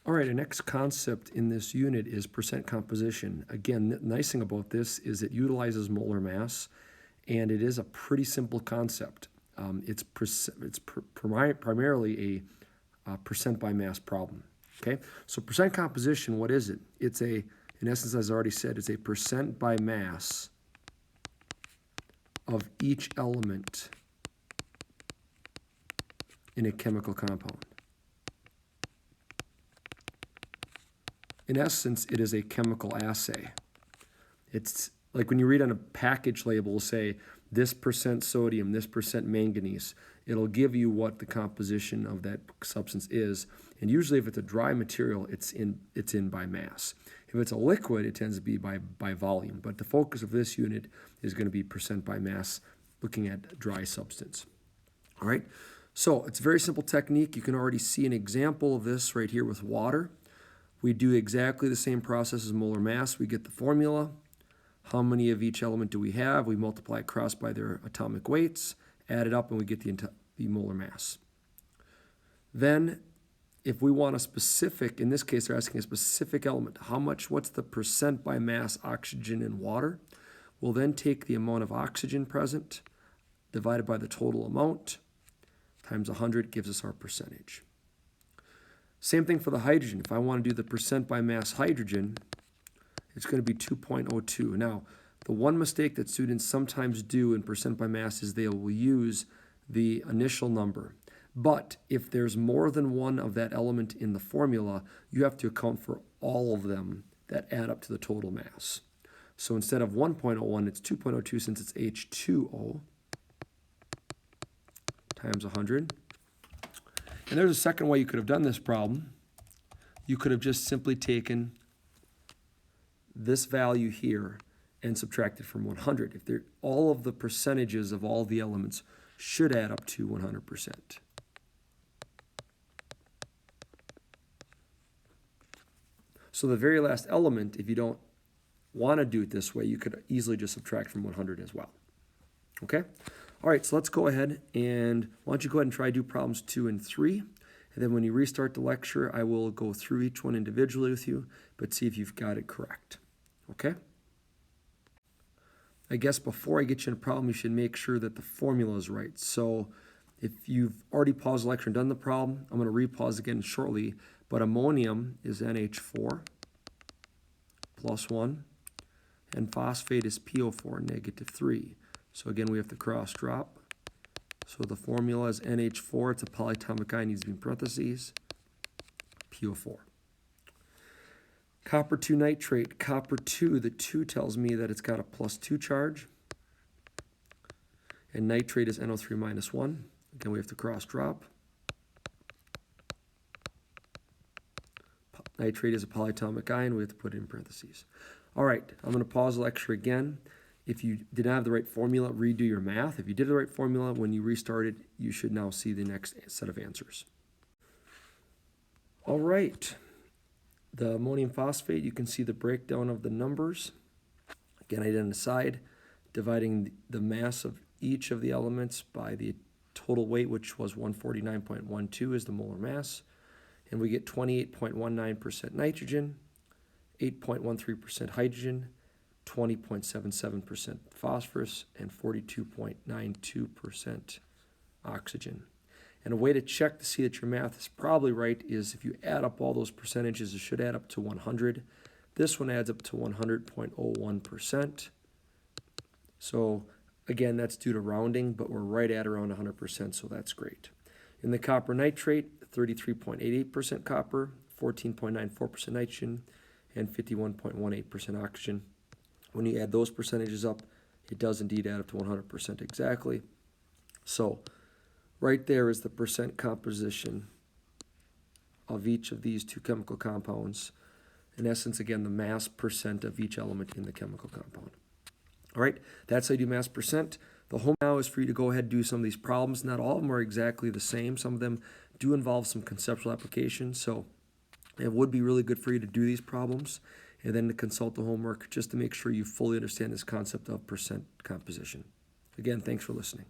All right, our next concept in this unit is percent composition. Again, the nice thing about this is it utilizes molar mass, and it is a pretty simple concept. It's primarily a percent by mass problem. Okay, so percent composition, what is it? It's in essence, as I already said, it's a percent by mass of each element in a chemical compound. In essence, it is a chemical assay. It's like when you read on a package label, say this percent sodium, this percent manganese, it'll give you what the composition of that substance is. And usually if it's a dry material, it's in by mass. If it's a liquid, it tends to be by volume. But the focus of this unit is going to be percent by mass, looking at dry substance. All right, so it's a very simple technique. You can already see an example of this right here with water. We do exactly the same process as molar mass. We get the formula. How many of each element do we have? We multiply across by their atomic weights, add it up, and we get the molar mass. Then, if we want a specific, in this case, they're asking a specific element. What's the percent by mass oxygen in water? We'll then take the amount of oxygen present, divided by the total amount, times 100 gives us our percentage. Same thing for the hydrogen. If I want to do the percent by mass hydrogen, it's going to be 2.02. Now, the one mistake that students sometimes do in percent by mass is they will use the initial number. But if there's more than one of that element in the formula, you have to account for all of them that add up to the total mass. So instead of 1.01, it's 2.02 since it's H2O times 100. And there's a second way you could have done this problem. You could have just simply taken this value here and subtracted from 100. All of the percentages of all the elements should add up to 100%. So the very last element, if you don't want to do it this way, you could easily just subtract from 100 as well. Okay? All right, so let's go ahead and why don't you go ahead and try do problems 2 and 3. And then when you restart the lecture, I will go through each one individually with you, but see if you've got it correct. Okay? I guess before I get you in a problem, you should make sure that the formula is right. So if you've already paused the lecture and done the problem, I'm going to re-pause again shortly, but ammonium is NH4 plus 1, and phosphate is PO4 negative 3. So again, we have to cross drop. So the formula is NH4. It's a polyatomic ion, needs to be in parentheses, PO4. Copper 2 nitrate. Copper 2, the 2 tells me that it's got a +2 charge. And nitrate is NO3 minus 1. Again, we have to cross drop. Nitrate is a polyatomic ion. We have to put it in parentheses. All right, I'm going to pause the lecture again. If you did not have the right formula, redo your math. If you did the right formula, when you restarted, you should now see the next set of answers. All right, the ammonium phosphate, you can see the breakdown of the numbers. Again, I did on the side, dividing the mass of each of the elements by the total weight, which was 149.12 is the molar mass. And we get 28.19% nitrogen, 8.13% hydrogen, 20.77% phosphorus, and 42.92% oxygen. And a way to check to see that your math is probably right is if you add up all those percentages, it should add up to 100. This one adds up to 100.01%. So again, that's due to rounding, but we're right at around 100%, so that's great. In the copper nitrate, 33.88% copper, 14.94% nitrogen, and 51.18% oxygen. When you add those percentages up, it does indeed add up to 100% exactly. So right there is the percent composition of each of these two chemical compounds. In essence, again, the mass percent of each element in the chemical compound. All right, that's how you do mass percent. The homework now is for you to go ahead and do some of these problems. Not all of them are exactly the same. Some of them do involve some conceptual applications. So it would be really good for you to do these problems and then to consult the homework just to make sure you fully understand this concept of percent composition. Again, thanks for listening.